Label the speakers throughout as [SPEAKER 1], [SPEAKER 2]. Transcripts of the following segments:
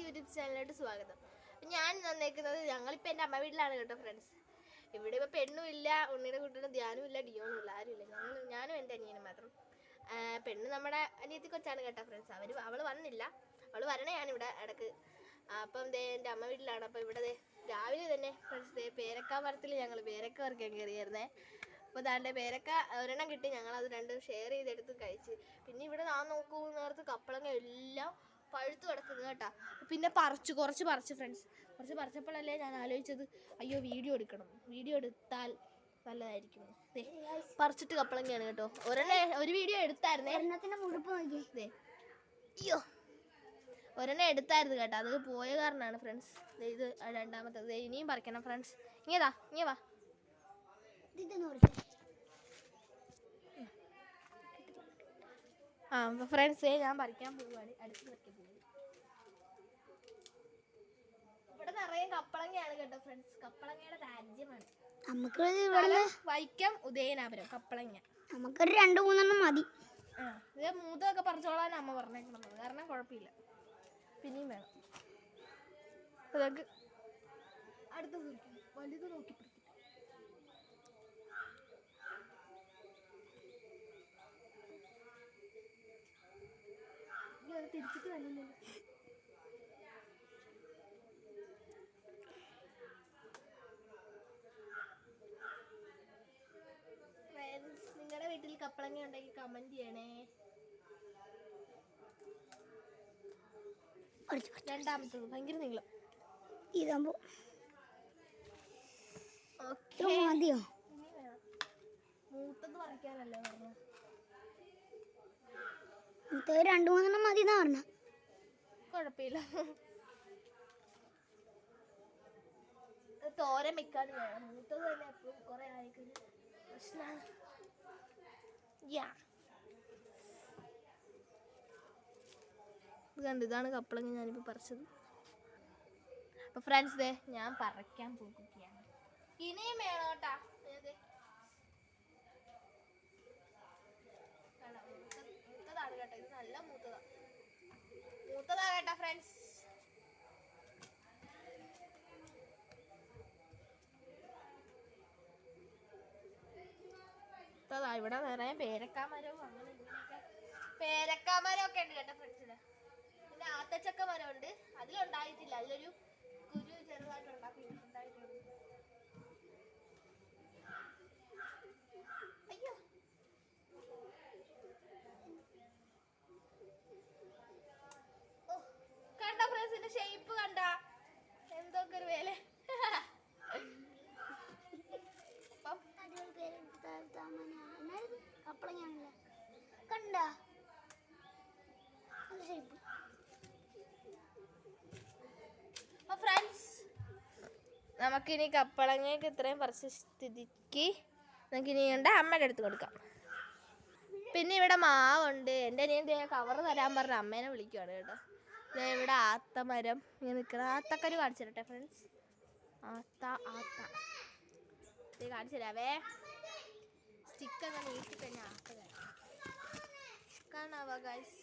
[SPEAKER 1] YouTube ചാനലിലോട്ട് സ്വാഗതം. ഞാൻ വന്നേക്കുന്നത് ഞങ്ങളിപ്പോൾ എൻ്റെ അമ്മ വീട്ടിലാണ് കേട്ടോ ഫ്രണ്ട്സ്. ഇവിടെ ഇപ്പോൾ പെണ്ണും ഇല്ല, ഉണ്ണിയുടെ കുട്ടിയുടെ ധ്യാനും ഇല്ല, ഡിയോനും ഇല്ല, ആരുമില്ല. ഞാനും എൻ്റെ അനിയനും മാത്രം. പെണ്ണ് നമ്മുടെ അനിയത്തി കൊച്ചാണ് കേട്ടോ ഫ്രണ്ട്സ്. അവൾ വന്നില്ല, അവൾ വരണയാണ് ഇവിടെ ഇടക്ക്. അപ്പം എൻ്റെ അമ്മ വീട്ടിലാണ്. അപ്പോൾ ഇവിടെ രാവിലെ തന്നെ ഫ്രണ്ട്സ് പേരക്ക മരത്തിൽ ഞങ്ങൾ പേരക്ക പറിക്കാൻ കയറിയായിരുന്നേ. അപ്പോൾ താൻ്റെ പേരക്ക ഒരെണ്ണം കിട്ടി, ഞങ്ങളത് രണ്ടും ഷെയർ ചെയ്തെടുത്ത് കഴിച്ച്. പിന്നെ ഇവിടെ ഞാൻ നോക്കുന്ന നേരത്ത് കപ്പളങ്ങ എല്ലാം പഴുത്ത് കിടക്കുന്നത് കേട്ടോ. പിന്നെ കുറച്ച് പറിച്ച് ഫ്രണ്ട്സ്. കുറച്ച് പറിച്ചപ്പോഴല്ലേ ഞാൻ ആലോചിച്ചത്, അയ്യോ വീഡിയോ എടുക്കണം, വീഡിയോ എടുത്താൽ നല്ലതായിരിക്കും. പറിച്ചിട്ട് കപ്പളങ്ങയാണ് കേട്ടോ. ഒരു വീഡിയോ എടുത്തായിരുന്നേ, അയ്യോ ഒരെണ്ണം എടുത്തായിരുന്നു കേട്ടോ, അത് പോയ കാരണമാണ് ഫ്രണ്ട്സ്. ഇത് രണ്ടാമത്തത് ഇനിയും പറിക്കണം ഫ്രണ്ട്സ്. ഇങ്ങേ വാ അപ്പോൾ ഫ്രണ്ട്സ് ഞാൻ പറിക്കാൻ പോവുകയാണ്, അടുത്ത് പറിക്കാൻ പോകുന്നത്. ഇവിടെ നിറയെ കപ്പളങ്ങയാണ് കേട്ടോ ഫ്രണ്ട്സ്. കപ്പളങ്ങയുടെ രാജ്യമാണ് നമുക്ക്. വൈക്കം ഉദയനാപുരം കപ്പളങ്ങ
[SPEAKER 2] നമുക്കൊരു 2-3 മതി.
[SPEAKER 1] ഇത് മൂത്തൊക്കെ പറിച്ചോളാൻ അമ്മ പറഞ്ഞേക്കണത് കാരണം കുഴപ്പമില്ല, പിന്നെയും വേണം. അതൊക്കെ അടുത്ത് വലുത് നോക്കി തിരിച്ചിട്ട് വന്നില്ലല്ലോ. നിങ്ങളുടെ വീട്ടിൽ കപ്പളങ്ങ ഉണ്ടെങ്കിൽ കമന്റ് ചെയ്യണേ. രണ്ടാമത്തത് ഭയങ്കര നീളം.
[SPEAKER 2] ഇതാകുമ്പോ
[SPEAKER 1] മതിയോ? മൂത്തത് പറിക്കാനല്ലേ പറഞ്ഞു.
[SPEAKER 2] 2-3 മതി എന്നാ പറഞ്ഞ.
[SPEAKER 1] കുഴപ്പമില്ല, തോരൻ വെക്കാൻ വേണം. മൂത്തത് തന്നെ എപ്പോഴും കുറെ ആയിരിക്കും പ്രശ്നമാണ്. ഇത് കണ്ട്, ഇതാണ് കപ്പളങ്ങ ഞാനിപ്പോൾ പറിച്ചത്. അപ്പോൾ ഫ്രണ്ട്സ് ഞാൻ പറിക്കാൻ പോകുകയാണ്. ഇനിയും വേണം കേട്ടാ. മൂത്തതാണ് കേട്ടോ, ഇത് നല്ല മൂത്തതാ കേട്ടാ ഫ്രണ്ട്സ്. ഇവിടെ നിറയെ പേരക്കാമരവും അങ്ങനെ ഇങ്ങനെയൊക്കെ പേരക്കാമരമൊക്കെ ഉണ്ട് കേട്ടോ ഫ്രണ്ട്സിന്. പിന്നെ ആത്തച്ചക്ക മരം ഉണ്ട്, അതിലുണ്ടായിട്ടില്ല, അതിലൊരു കുരു ചെറുതായിട്ടുണ്ടായിട്ടുണ്ട്. അയ്യോ കണ്ട ഫ്രണ്ട്സിന്റെ ഷേപ്പ് കണ്ട, എന്തൊക്കെ ഒരു വേല.
[SPEAKER 2] കണ്ട
[SPEAKER 1] ഫ്രണ്ട്സ് നമുക്കിനി കപ്പളങ്ങയൊക്കെ ഇത്രയും പറിച്ച സ്ഥിതിക്ക് നമുക്കിനി കണ്ട അമ്മയുടെ അടുത്ത് കൊടുക്കാം. പിന്നെ ഇവിടെ മാവുണ്ട്. എൻ്റെ അനിയൻ കവറ് തരാൻ പറഞ്ഞ അമ്മേനെ വിളിക്കുവാണ് കേട്ടോ. ഇവിടെ ആത്തമരം ഇങ്ങനെ നിൽക്കുന്ന ആത്തക്കര് കാണിച്ചു തരട്ടെ ഫ്രണ്ട്സ്. ആത്ത ഇത് കാണിച്ചു തരാവേ. സ്റ്റിക്കൊക്കെ നീട്ടി തന്നെ ആത്ത കാണാവാ ഗൈസ്.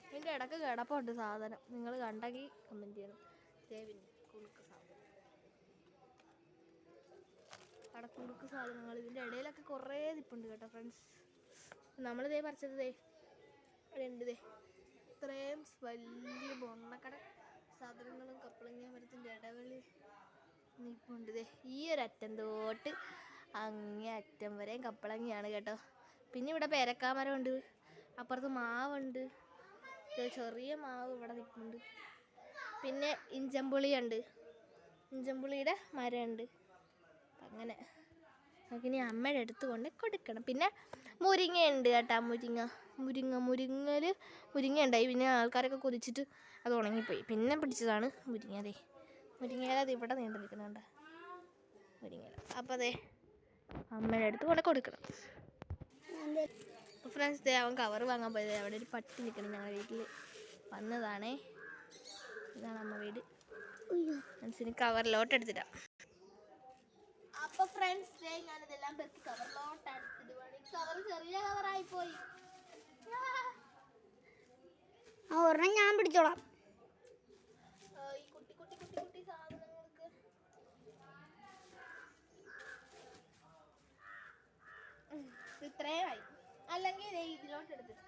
[SPEAKER 1] ഇതിൻ്റെ ഇടയ്ക്ക് കിടപ്പുണ്ട് സാധനം, നിങ്ങൾ കണ്ടെങ്കിൽ കമൻറ്റ് ചെയ്യണം. പിന്നെ കുളുക്ക് സാധനം, കുളുക്ക് സാധനങ്ങൾ ഇതിൻ്റെ ഇടയിലൊക്കെ കുറേ നിപ്പുണ്ട് കേട്ടോ ഫ്രണ്ട്സ്. നമ്മളിതേ പറിച്ചത് ഇവിടെ ഉണ്ട്. ഇത്രയും വലിയ ബൊണ്ണക്കട സാധനങ്ങളും കപ്പളങ്ങ മരത്തിൻ്റെ ഇടവെളി നിപ്പുണ്ട്. ഈ ഒരറ്റം തൊട്ട് അങ്ങേ അറ്റം വരെയും കപ്പളങ്ങയാണ് കേട്ടോ. പിന്നെ ഇവിടെ പേരക്കാമരമുണ്ട്, അപ്പുറത്ത് മാവുണ്ട്, ചെറിയ മാവ് ഇവിടെ നിൽക്കുന്നുണ്ട്. പിന്നെ ഇഞ്ചമ്പുളിയുണ്ട്, ഇഞ്ചമ്പുളിയുടെ മരമുണ്ട്. അങ്ങനെ നമുക്കിനി അമ്മയുടെ അടുത്ത് കൊണ്ട് കൊടുക്കണം. പിന്നെ മുരിങ്ങയുണ്ട് കേട്ടോ, മുരിങ്ങ ഉണ്ടായി. പിന്നെ ആൾക്കാരൊക്കെ കൊതിച്ചിട്ട് അത് ഉണങ്ങിപ്പോയി. പിന്നെ പിടിച്ചതാണ് മുരിങ്ങ. മുരിങ്ങയില അത് ഇവിടെ നീണ്ടു നിൽക്കുന്നുണ്ട് മുരിങ്ങയില. അപ്പോൾ അമ്മയുടെ അടുത്ത് കൊണ്ട് കൊടുക്കണം. ഫ്രണ്ട്സ് അവൻ കവർ വാങ്ങാൻ പോയത്, അവിടെ ഒരു പട്ടി നിൽക്കണം, ഞങ്ങളുടെ വീട്ടിൽ വന്നതാണേ. ഇതാണ് അമ്മ വീട്.
[SPEAKER 2] അയ്യോ
[SPEAKER 1] ഫ്രണ്ട്സിന് കവറിലോട്ട് എടുത്തിടാം. അപ്പൊ ഫ്രണ്ട്സ് ഞാനിതെല്ലാം പെറുക്കി കവറിലോട്ട് എടുത്തിടുവാണ്. ഈ കവർ ചെറിയ കവറായി പോയി.
[SPEAKER 2] ആ ഒരെണ്ണം ഞാൻ പിടിച്ചോളാം.
[SPEAKER 1] ഈ കുട്ടി കുട്ടി കുട്ടി കുട്ടി സാധനങ്ങൾക്ക് ഇത്രയുമായി. അല്ലെങ്കിൽ ഇതിലോട്ട് എടുത്തിട്ട്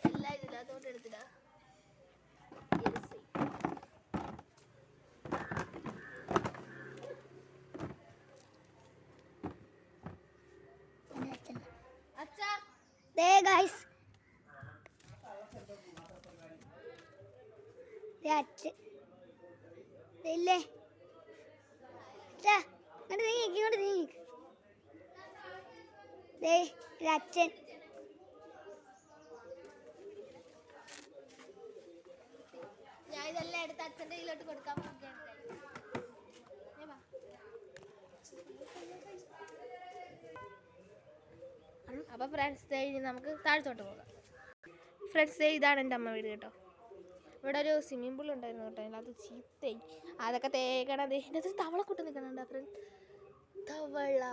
[SPEAKER 1] എല്ലാം ഇതിനകത്തോട്ട് എടുത്തിടാ. അച്ഛാ
[SPEAKER 2] ദേ ഗൈസ് അച്ഛൻ ഇല്ലേ ഇങ്ങോട്ട് നീങ്ങി ഇങ്ങോട്ട് നീങ്ങി. ദേ അച്ഛൻ
[SPEAKER 1] ഞാൻ ഇതെല്ലാം എടുത്ത് അച്ഛൻ്റെ കയ്യിലോട്ട് കൊടുക്കാൻ പോവുകയാണ്. അപ്പോൾ ഫ്രണ്ട്സ് ഡേ ഇനി നമുക്ക് താഴത്തോട്ട് പോകാം. ഫ്രണ്ട്സ് ഡേ ഇതാണ് എൻ്റെ അമ്മ വീട് കേട്ടോ. ഇവിടെ ഒരു സ്വിമ്മിംഗ് പൂൾ ഉണ്ടായിരുന്നു കേട്ടോ. അതിനകത്ത് ചീത്തയായി അതൊക്കെ തേക്കണം. ഇതിനകത്ത് തവളക്കുട്ടി നിൽക്കണുണ്ടോ ഫ്രണ്ട്? തവള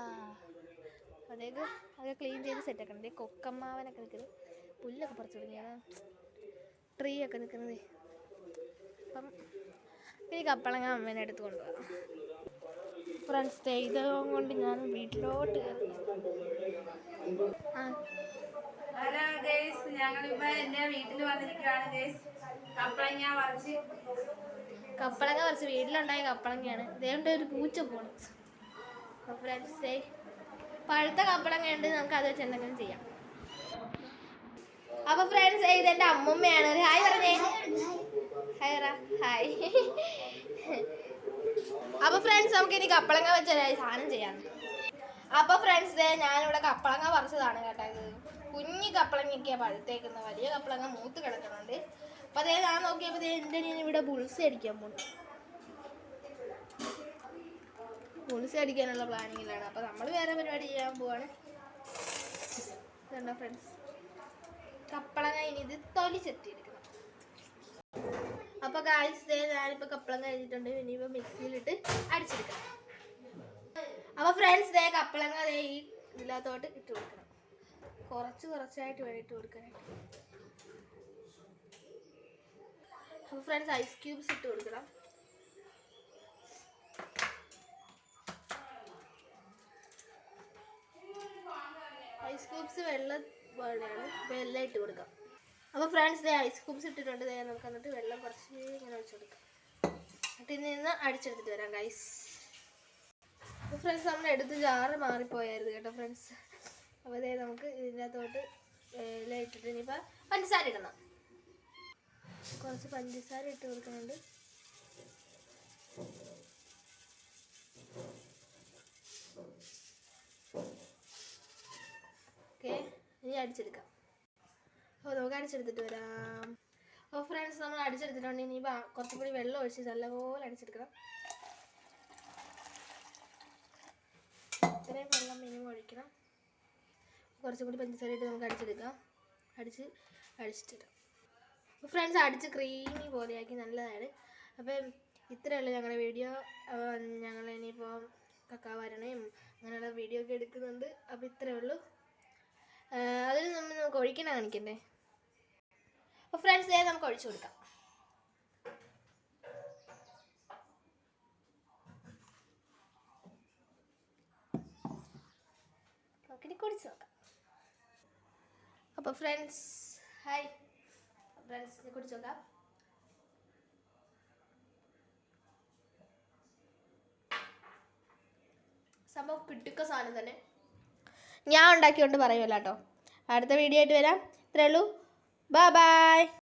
[SPEAKER 1] അതൊക്കെ ക്ലീൻ ചെയ്ത് സെറ്റാക്കണം. അതേ കൊക്കമ്മാവനൊക്കെ നിൽക്കുന്നത്, പുല്ലൊക്കെ പറിച്ചു തുടങ്ങിയാണ്, ട്രീ ഒക്കെ നിൽക്കുന്നത്. അപ്പം പിന്നെ കപ്പളങ്ങ അമ്മേനെ എടുത്ത് കൊണ്ടുപോകാം. ഫ്രണ്ട്സ് ഡേ ഇതുകൊണ്ട് ഞാൻ വീട്ടിലോട്ട് കയറി.
[SPEAKER 3] ഹലോ ഗൈസ്, ഞങ്ങളിപ്പോൾ എൻ്റെ വീട്ടിൽ വന്നിരിക്കുകയാണ് ഗൈസ്.
[SPEAKER 1] കപ്പളങ്ങ പറിച്ച് വീട്ടിലുണ്ടായ കപ്പളങ്ങയാണ്. ഇതേണ്ട ഒരു പൂച്ച പോകണം. ഫ്രണ്ട്സ് ഡേ പഴുത്ത കപ്പളങ്ങ ഉണ്ട്, നമുക്ക് അത് വെച്ച് എന്തെങ്കിലും ചെയ്യാം. അപ്പൊ ഫ്രണ്ട്സ് ഇതെന്റെ അമ്മൂമ്മയാണ്. ഹായ് പറഞ്ഞേ. ഹായ് റ ഹായ്. അപ്പൊ ഫ്രണ്ട്സ് നമുക്ക് ഇനി കപ്പളങ്ങ വെച്ച് സാധനം ചെയ്യാം. അപ്പൊ ഫ്രണ്ട്സ് ഞാനിവിടെ കപ്പളങ്ങ പറിച്ചതാണ് കേട്ടോ. ഇത് കുഞ്ഞി കപ്പളങ്ങയൊക്കെയാണ് പഴുത്തേക്കുന്നത്, വലിയ കപ്പളങ്ങ മൂത്ത് കിടക്കുന്നുണ്ട്. അപ്പൊ അതേ ഞാൻ നോക്കിയപ്പോൾ എൻ്റെ ഇവിടെ ബുൾസ് അടിക്കാൻ പോകും. ബുൾസ് അടിക്കാനുള്ള പ്ലാനിങ്ങിലാണ്. അപ്പൊ നമ്മൾ വേറെ പരിപാടി ചെയ്യാൻ പോവാണ്. ഇതുണ്ടോ ഫ്രണ്ട്സ് കപ്പളങ്ങ, ഇനി ഇത് തൊലി ചെത്തിയെടുക്കണം. അപ്പൊ ഗായ്സ് ഞാനിപ്പോ കപ്പളങ്ങ കഴിഞ്ഞിട്ടുണ്ട്. ഇനിയിപ്പോ മിക്സിയിലിട്ട് അടിച്ചെടുക്കണം. അപ്പൊ ഫ്രണ്ട്സ് കപ്പളങ്ങ ഈ ഇതിനകത്തോട്ട് ഇട്ട് കൊടുക്കണം. കുറച്ചായിട്ട് വേണം ഇട്ട് കൊടുക്കാനായിട്ട്. അപ്പൊ ഫ്രണ്ട്സ് ഐസ് ക്യൂബ്സ് ഇട്ട് കൊടുക്കണം. ഐസ് ക്യൂബ്സ് വെള്ളം പോലെയാണ്, വെള്ളം ഇട്ട് കൊടുക്കാം. അപ്പോൾ ഫ്രണ്ട്സ് ഐസ് ക്യൂബ്സ് ഇട്ടിട്ടുണ്ട്. നമുക്ക് എന്നിട്ട് വെള്ളം കുറച്ച് ഇങ്ങനെ ഒഴിച്ചു കൊടുക്കാം. എന്നിട്ട് ഇതിൽ നിന്ന് അടിച്ചെടുത്തിട്ട് വരാം ഗൈസ്. അപ്പോൾ ഫ്രണ്ട്സ് നമ്മൾ എടുത്ത് ജാറ് മാറിപ്പോയായിരുന്നു കേട്ടോ ഫ്രണ്ട്സ്. അപ്പോൾ നമുക്ക് ഇതിൻ്റെ അകത്തോട്ട് എല്ലാം ഇട്ടിട്ട് ഇനിയിപ്പോൾ പഞ്ചസാര ഇടണം. കുറച്ച് പഞ്ചസാര ഇട്ട് കൊടുക്കുന്നുണ്ട്. ഓക്കെ, ഇനി അടിച്ചെടുക്കാം. അപ്പോൾ നമുക്ക് അടിച്ചെടുത്തിട്ട് വരാം. അപ്പോൾ ഫ്രണ്ട്സ് നമ്മൾ അടിച്ചെടുത്തിട്ടുണ്ട്. ഇനി കുറച്ചും കൂടി വെള്ളം ഒഴിച്ച് നല്ലപോലെ അടിച്ചെടുക്കണം. ഇത്രയും വെള്ളം മിനിമം ഒഴിക്കണം. കുറച്ചും കൂടി പഞ്ചസാര ഇട്ട് നമുക്ക് അടിച്ചെടുക്കാം. അടിച്ചിട്ടിടാം. അപ്പോൾ ഫ്രണ്ട്സ് അടിച്ച് ക്രീമി പോലെയാക്കി നല്ലതാണ്. അപ്പം ഇത്രയേ ഉള്ളൂ ഞങ്ങളുടെ വീഡിയോ. ഞങ്ങൾ ഇനിയിപ്പോൾ കക്കാവരണയും അങ്ങനെയുള്ള വീഡിയോ ഒക്കെ എടുക്കുന്നുണ്ട്. അപ്പോൾ ഇത്രയേ ഉള്ളൂ. അതിൽ നമുക്ക് ഒഴിക്കണ കാണിക്കണ്ടേ. അപ്പോൾ ഫ്രണ്ട്സ് നമുക്ക് ഒഴിച്ചു കൊടുക്കാം. നമുക്കിനി കുടിച്ച് നോക്കാം. അപ്പോൾ ഫ്രണ്ട്സ് ഹായ് ഫ്രണ്ട്സ് കുടിച്ച് നോക്കാം. സംഭവം കിട്ടുക സാധനം തന്നെ, ഞാൻ ഉണ്ടാക്കിക്കൊണ്ട് പറയുമല്ലോ കേട്ടോ. അടുത്ത വീഡിയോ ആയിട്ട് വരാം. ഇത്രയേ ഉള്ളൂ. Bye bye.